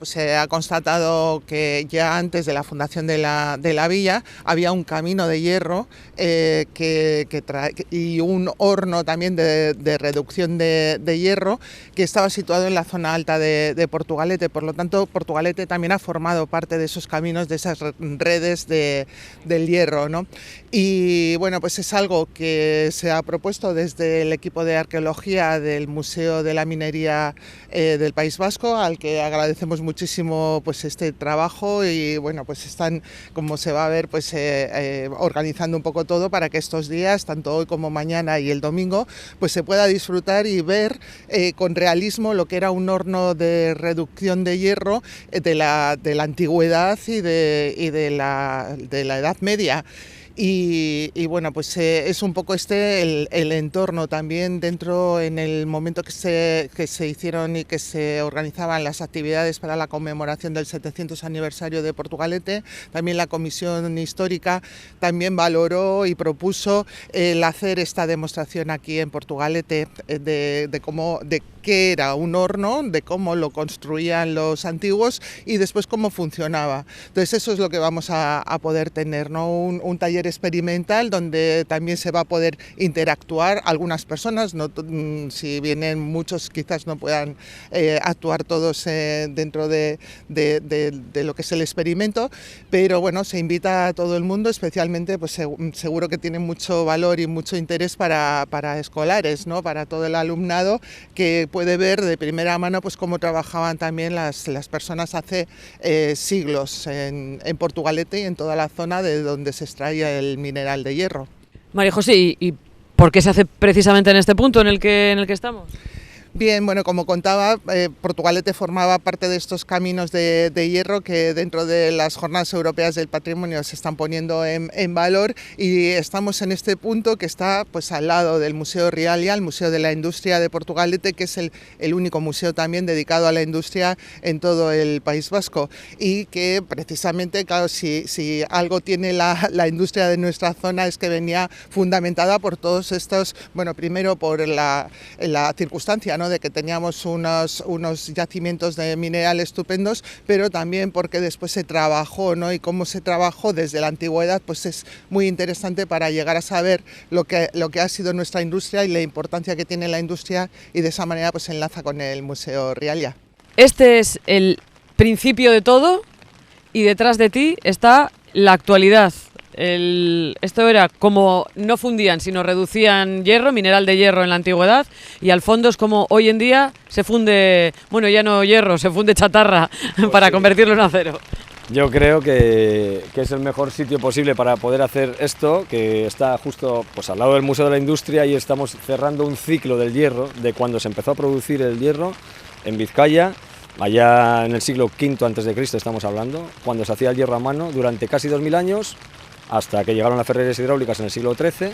Se ha constatado que ya antes de la fundación de la villa había un camino de hierro y un horno también de reducción de hierro que estaba situado en la zona alta de Portugalete. Por lo tanto, Portugalete también ha formado parte de esos caminos, de esas redes del hierro, ¿no? Y bueno, pues es algo que se ha propuesto desde el equipo de arqueología del Museo de la Minería del País Vasco, al que agradecemos muchísimo pues este trabajo, y bueno, pues están, como se va a ver, pues organizando un poco todo para que estos días, tanto hoy como mañana y el domingo, pues se pueda disfrutar y ver con realismo lo que era un horno de reducción de hierro de la antigüedad y de la Edad Media. Y bueno, pues es un poco el entorno también dentro, en el momento que se hicieron y que se organizaban las actividades para la conmemoración del 700 aniversario de Portugalete. También la Comisión Histórica también valoró y propuso el hacer esta demostración aquí en Portugalete de qué era un horno, de cómo lo construían los antiguos y después cómo funcionaba. Entonces eso es lo que vamos a poder tener, ¿no? Un taller experimental donde también se va a poder interactuar algunas personas, no, si vienen muchos quizás no puedan actuar todos dentro de lo que es el experimento, pero bueno, se invita a todo el mundo, especialmente pues seguro que tiene mucho valor y mucho interés para escolares, ¿no? Para todo el alumnado, que puede ver de primera mano pues cómo trabajaban también las personas hace siglos en Portugalete y en toda la zona de donde se extraía el mineral de hierro. María José, ¿y por qué se hace precisamente en este punto en el que estamos? Bien, bueno, como contaba, Portugalete formaba parte de estos caminos de hierro que dentro de las Jornadas Europeas del Patrimonio se están poniendo en valor, y estamos en este punto que está pues al lado del Museo Rialia, el Museo de la Industria de Portugalete, que es el único museo también dedicado a la industria en todo el País Vasco, y que precisamente, claro, si algo tiene la industria de nuestra zona es que venía fundamentada por todos estos, bueno, primero por la circunstancia, ¿no?, de que teníamos unos yacimientos de mineral estupendos, pero también porque después se trabajó, ¿no?, y cómo se trabajó desde la antigüedad, pues es muy interesante para llegar a saber lo que ha sido nuestra industria y la importancia que tiene la industria, y de esa manera pues se enlaza con el Museo Rialia. Este es el principio de todo y detrás de ti está la actualidad. Esto era como no fundían, sino reducían hierro, mineral de hierro en la antigüedad, y al fondo es como hoy en día se funde, bueno, ya no hierro, se funde chatarra para sí, convertirlo en acero. Yo creo que es el mejor sitio posible para poder hacer esto, que está justo pues al lado del Museo de la Industria, y estamos cerrando un ciclo del hierro, de cuando se empezó a producir el hierro en Vizcaya, allá en el siglo V a.C. estamos hablando, cuando se hacía el hierro a mano durante casi 2000 años, hasta que llegaron las ferrerías hidráulicas en el siglo XIII.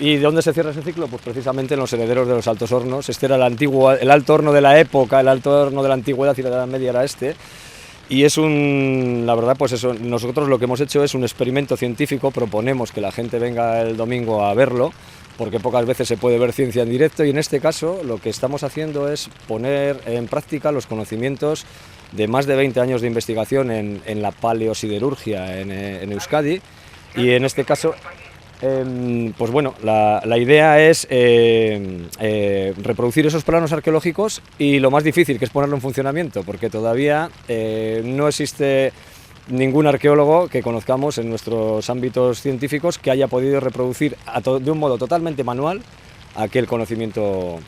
¿Y de dónde se cierra ese ciclo? Pues precisamente en los herederos de los altos hornos. Este era el alto horno de la época, el alto horno de la antigüedad, y la Edad Media era este. Y es la verdad, pues eso, nosotros lo que hemos hecho es un experimento científico. Proponemos que la gente venga el domingo a verlo, porque pocas veces se puede ver ciencia en directo, y en este caso lo que estamos haciendo es poner en práctica los conocimientos de más de 20 años de investigación en la paleosiderurgia en Euskadi, y en este caso pues bueno, la idea es reproducir esos planos arqueológicos, y lo más difícil, que es ponerlo en funcionamiento, porque todavía no existe ningún arqueólogo que conozcamos en nuestros ámbitos científicos que haya podido reproducir de un modo totalmente manual aquel conocimiento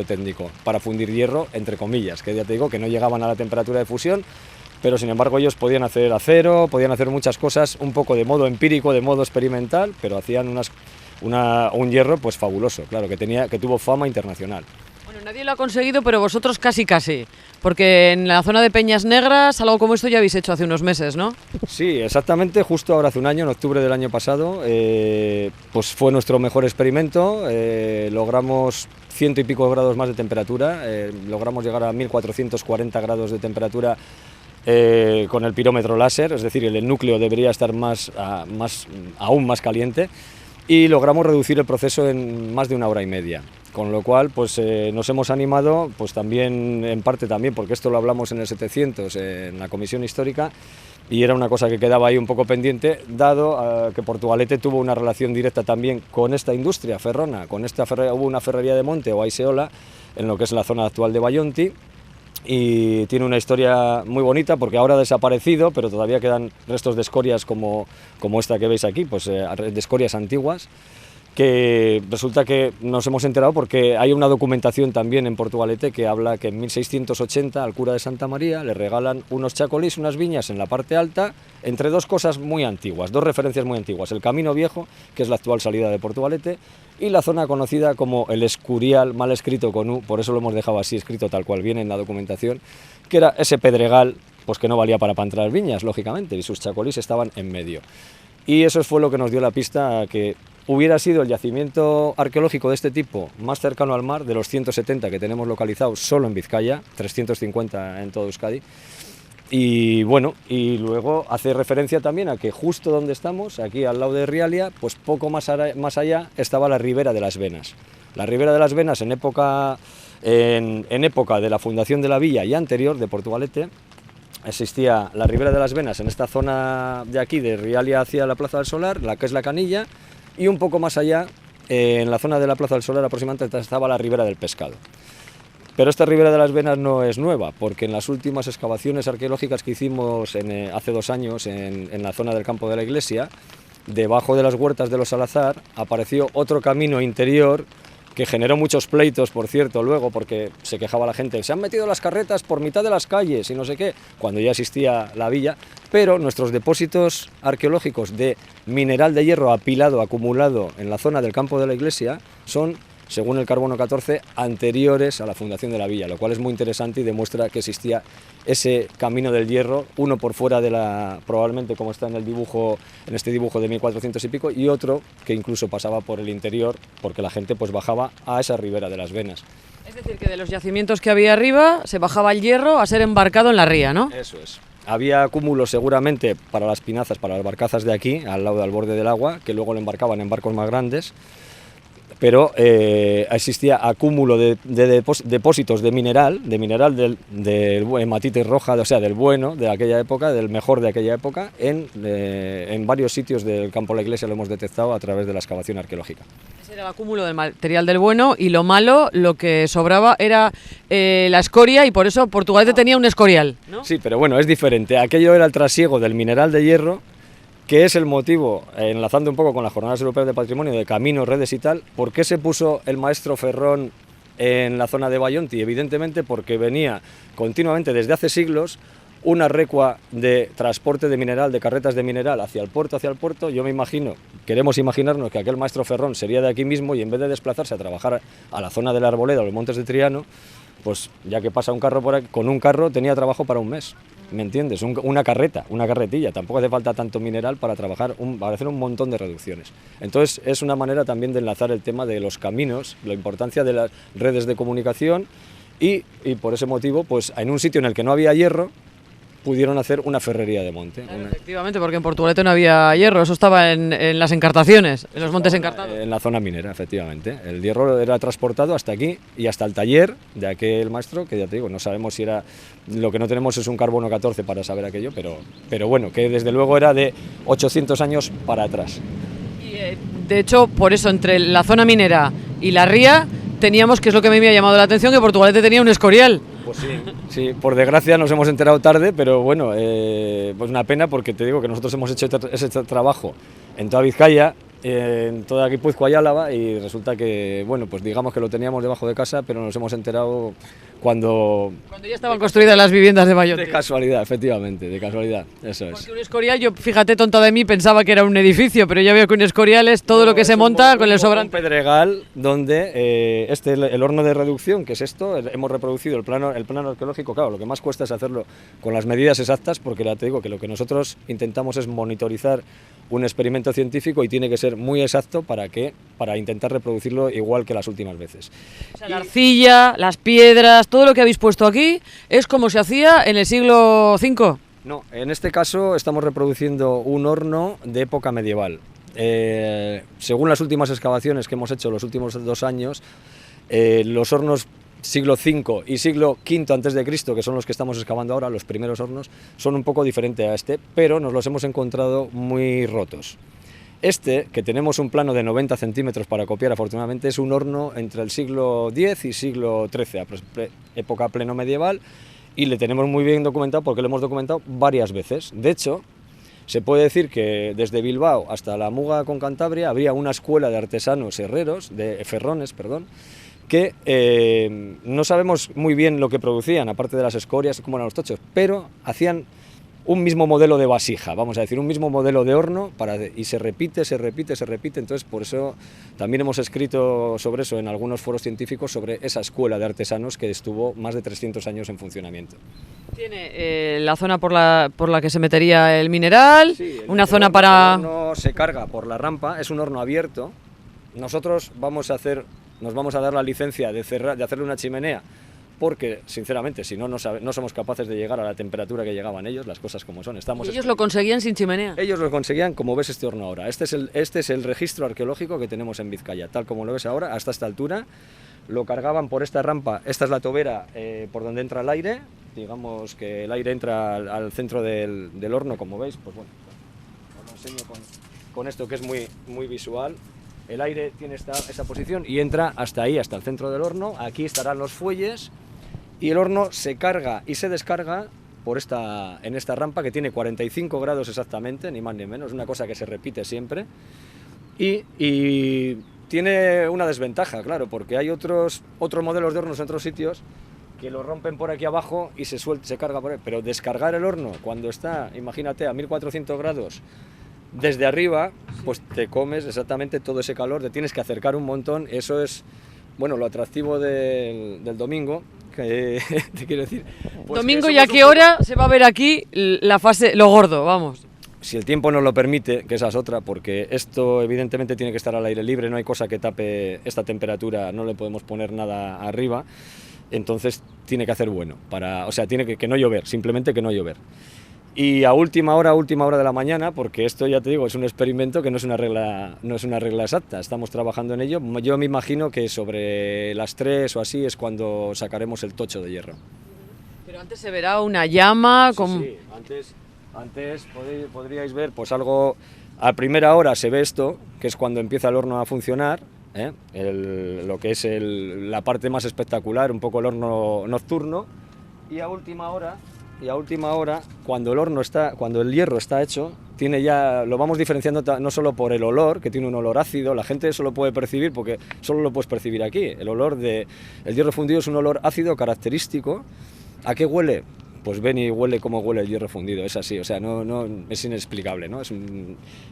técnico para fundir hierro, entre comillas, que ya te digo que no llegaban a la temperatura de fusión, pero sin embargo ellos podían hacer acero, podían hacer muchas cosas un poco de modo empírico, de modo experimental, pero hacían un hierro pues fabuloso, claro, que tuvo fama internacional. Bueno, nadie lo ha conseguido, pero vosotros casi, porque en la zona de Peñas Negras algo como esto ya habéis hecho hace unos meses, ¿no? Sí, exactamente, justo ahora hace un año, en octubre del año pasado, pues fue nuestro mejor experimento. Logramos 100 y pico grados más de temperatura, logramos llegar a 1440 grados de temperatura con el pirómetro láser, es decir, el núcleo debería estar aún más caliente, y logramos reducir el proceso en más de 1 hora y media. con lo cual pues nos hemos animado, pues también, en parte también, porque esto lo hablamos en el 700, en la comisión histórica, y era una cosa que quedaba ahí un poco pendiente, dado que Portugalete tuvo una relación directa también con esta industria ferrona, hubo una ferrería de monte o Aiseola, en lo que es la zona actual de Bayonti, y tiene una historia muy bonita porque ahora ha desaparecido, pero todavía quedan restos de escorias como esta que veis aquí, pues de escorias antiguas, que resulta que nos hemos enterado porque hay una documentación también en Portugalete que habla que en 1680 al cura de Santa María le regalan unos chacolís, unas viñas en la parte alta, entre dos cosas muy antiguas, dos referencias muy antiguas, el Camino Viejo, que es la actual salida de Portugalete, y la zona conocida como el Escurial, mal escrito con U, por eso lo hemos dejado así escrito tal cual viene en la documentación, que era ese pedregal pues que no valía para plantar viñas, lógicamente, y sus chacolís estaban en medio. Y eso fue lo que nos dio la pista a que hubiera sido el yacimiento arqueológico de este tipo más cercano al mar, de los 170 que tenemos localizados solo en Vizcaya, 350 en todo Euskadi. Y bueno, y luego hace referencia también a que justo donde estamos, aquí al lado de Rialia, pues poco más allá estaba la Ribera de las Venas. La Ribera de las Venas en época de la fundación de la villa y anterior de Portugalete, existía la Ribera de las Venas en esta zona de aquí, de Rialia hacia la Plaza del Solar, la que es la Canilla, y un poco más allá, en la zona de la Plaza del Solar aproximadamente, estaba la Ribera del Pescado. Pero esta Ribera de las Venas no es nueva, porque en las últimas excavaciones arqueológicas que hicimos hace 2 años en la zona del campo de la iglesia, debajo de las huertas de los Salazar, apareció otro camino interior que generó muchos pleitos, por cierto, luego, porque se quejaba la gente, se han metido las carretas por mitad de las calles y no sé qué, cuando ya existía la villa, pero nuestros depósitos arqueológicos de mineral de hierro apilado, acumulado en la zona del campo de la iglesia, son, según el carbono 14, anteriores a la fundación de la villa, lo cual es muy interesante y demuestra que existía ese camino del hierro, uno por fuera de probablemente como está en el dibujo, en este dibujo de 1400 y pico, y otro que incluso pasaba por el interior, porque la gente pues bajaba a esa Ribera de las Venas. Es decir, que de los yacimientos que había arriba se bajaba el hierro a ser embarcado en la ría, ¿no? Eso es. Había acúmulos seguramente para las pinazas, para las barcazas de aquí, al lado del borde del agua, que luego lo embarcaban en barcos más grandes, pero existía acúmulo de depósitos de mineral del hematite roja, o sea, del bueno de aquella época, del mejor de aquella época, en varios sitios del campo de la iglesia lo hemos detectado a través de la excavación arqueológica. Ese era el acúmulo del material del bueno, y lo malo, lo que sobraba era la escoria, y por eso Portugalete tenía un escorial, ¿no? Sí, pero bueno, es diferente. Aquello era el trasiego del mineral de hierro, que es el motivo, enlazando un poco con las Jornadas Europeas de Patrimonio, de caminos, redes y tal, ¿por qué se puso el maestro Ferrón en la zona de Bayonti? Evidentemente porque venía continuamente desde hace siglos una recua de transporte de mineral, de carretas de mineral hacia el puerto. Yo me imagino, queremos imaginarnos que aquel maestro Ferrón sería de aquí mismo y en vez de desplazarse a trabajar a la zona de la Arboleda o los Montes de Triano, pues ya que pasa un carro por aquí, con un carro tenía trabajo para un mes. ¿Me entiendes? Una carretilla, tampoco hace falta tanto mineral para trabajar, para hacer un montón de reducciones. Entonces es una manera también de enlazar el tema de los caminos, la importancia de las redes de comunicación y por ese motivo, pues en un sitio en el que no había hierro, pudieron hacer una ferrería de monte. Claro, efectivamente, porque en Portugalete no había hierro, eso estaba en las encartaciones, en los montes encartados. En la zona minera, efectivamente. El hierro era transportado hasta aquí y hasta el taller de aquel maestro, que ya te digo, no sabemos si era... Lo que no tenemos es un carbono 14 para saber aquello, pero bueno, que desde luego era de 800 años para atrás. Y, de hecho, por eso, entre la zona minera y la ría, teníamos, que es lo que a mí me ha llamado la atención, que Portugalete tenía un escorial. Pues sí, por desgracia nos hemos enterado tarde, pero bueno, pues una pena porque te digo que nosotros hemos hecho ese trabajo en toda Vizcaya, en toda Guipúzcoa y Álava, y resulta que, bueno, pues digamos que lo teníamos debajo de casa, pero nos hemos enterado cuando ya estaban construidas las viviendas de Bayonti. De casualidad, efectivamente, de casualidad, eso es. Porque un escorial, yo, fíjate, tonta de mí, pensaba que era un edificio, pero ya veo que un escorial es todo lo que se monta con el sobrante. Un pedregal donde el horno de reducción, que es esto, hemos reproducido el plano arqueológico. Claro, lo que más cuesta es hacerlo con las medidas exactas, porque ya te digo que lo que nosotros intentamos es monitorizar un experimento científico y tiene que ser muy exacto para intentar reproducirlo igual que las últimas veces. O sea, la arcilla, las piedras, todo lo que habéis puesto aquí es como se hacía en el siglo V. No, en este caso estamos reproduciendo un horno de época medieval. Según las últimas excavaciones que hemos hecho los últimos 2 años, Los hornos siglo V y siglo V antes de Cristo, que son los que estamos excavando ahora, los primeros hornos, son un poco diferentes a este, pero nos los hemos encontrado muy rotos. Este, que tenemos un plano de 90 centímetros para copiar afortunadamente, es un horno entre el siglo X y siglo XIII, época pleno medieval, y le tenemos muy bien documentado porque lo hemos documentado varias veces. De hecho, se puede decir que desde Bilbao hasta la Muga con Cantabria había una escuela de artesanos herreros, de ferrones, perdón, que no sabemos muy bien lo que producían, aparte de las escorias y cómo eran los tochos, pero hacían un mismo modelo de vasija, vamos a decir, un mismo modelo de horno, y se repite, entonces por eso también hemos escrito sobre eso en algunos foros científicos, sobre esa escuela de artesanos que estuvo más de 300 años en funcionamiento. Tiene la zona por la que se metería el mineral, sí, una zona para... El horno se carga por la rampa, es un horno abierto. Nosotros nos vamos a dar la licencia de hacerle una chimenea, porque sinceramente si no somos capaces de llegar a la temperatura que llegaban ellos, las cosas como son. ¿Ellos lo conseguían sin chimenea? Ellos lo conseguían como ves este horno ahora. Este es el registro arqueológico que tenemos en Vizcaya, tal como lo ves ahora, hasta esta altura. Lo cargaban por esta rampa, esta es la tobera por donde entra el aire, digamos que el aire entra al centro del horno, como veis, pues bueno, os lo enseño con esto que es muy visual. El aire tiene esa posición y entra hasta ahí, hasta el centro del horno. Aquí estarán los fuelles y el horno se carga y se descarga en esta rampa que tiene 45 grados exactamente, ni más ni menos, una cosa que se repite siempre. Y tiene una desventaja, claro, porque hay otros modelos de hornos en otros sitios que lo rompen por aquí abajo y se carga por ahí. Pero descargar el horno cuando está, imagínate, a 1400 grados, desde arriba, pues te comes exactamente todo ese calor, te tienes que acercar un montón. Eso es, bueno, lo atractivo del domingo, que te quiero decir. Pues domingo, ¿y a qué hora se va a ver aquí la fase, lo gordo, vamos? Si el tiempo nos lo permite, que esa es otra, porque esto evidentemente tiene que estar al aire libre, no hay cosa que tape esta temperatura, no le podemos poner nada arriba, entonces tiene que hacer bueno, o sea, tiene que no llover, simplemente que no llover. Y a última hora de la mañana, porque esto ya te digo, es un experimento que no es una regla exacta, estamos trabajando en ello. Yo me imagino que sobre las 3 o así es cuando sacaremos el tocho de hierro. Pero antes se verá una llama con... Sí, antes podríais ver pues algo, a primera hora se ve esto, que es cuando empieza el horno a funcionar, lo que es la parte más espectacular, un poco el horno nocturno, y a última hora, cuando el hierro está hecho, lo vamos diferenciando no solo por el olor, que tiene un olor ácido, la gente eso lo puede percibir porque solo lo puedes percibir aquí. El olor del hierro fundido es un olor ácido característico. ¿A qué huele? Pues ven y huele como huele el hierro fundido, es así, o sea, no es inexplicable, ¿no?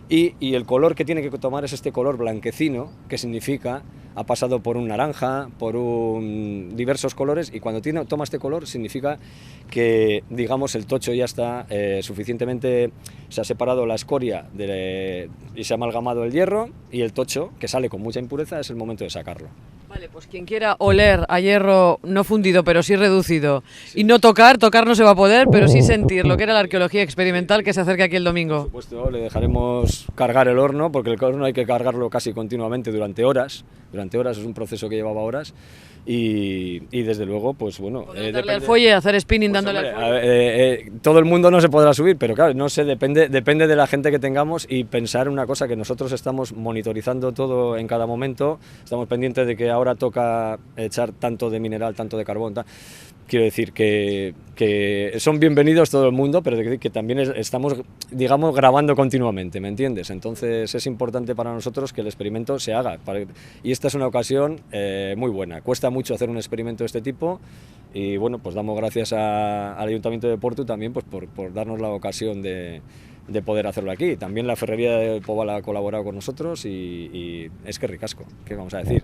Y el color que tiene que tomar es este color blanquecino, que significa, ha pasado por un naranja, por diversos colores, y cuando toma este color significa que, digamos, el tocho ya está suficientemente, se ha separado la escoria y se ha amalgamado el hierro, y el tocho, que sale con mucha impureza, es el momento de sacarlo. Vale, pues quien quiera oler a hierro no fundido, pero sí reducido, sí. Y no tocar no se va a poder, pero sí sentir lo que era la arqueología experimental que se acerca aquí el domingo. Por supuesto, le dejaremos cargar el horno, porque el horno hay que cargarlo casi continuamente durante horas, es un proceso que llevaba horas, y desde luego, pues bueno... darle al fuelle, hacer spinning pues, dándole al fuelle. Todo el mundo no se podrá subir, pero claro, no sé, depende de la gente que tengamos, y pensar una cosa, que nosotros estamos monitorizando todo en cada momento, estamos pendientes de que ahora toca echar tanto de mineral, tanto de carbón, quiero decir que son bienvenidos todo el mundo, pero que también estamos, digamos, grabando continuamente, ¿me entiendes? Entonces es importante para nosotros que el experimento se haga, y esta es una ocasión muy buena. Cuesta mucho hacer un experimento de este tipo, y bueno, pues damos gracias al Ayuntamiento de Portu también pues por darnos la ocasión de poder hacerlo aquí. También la Ferrería de Poval ha colaborado con nosotros, y es que ricasco, ¿qué vamos a decir?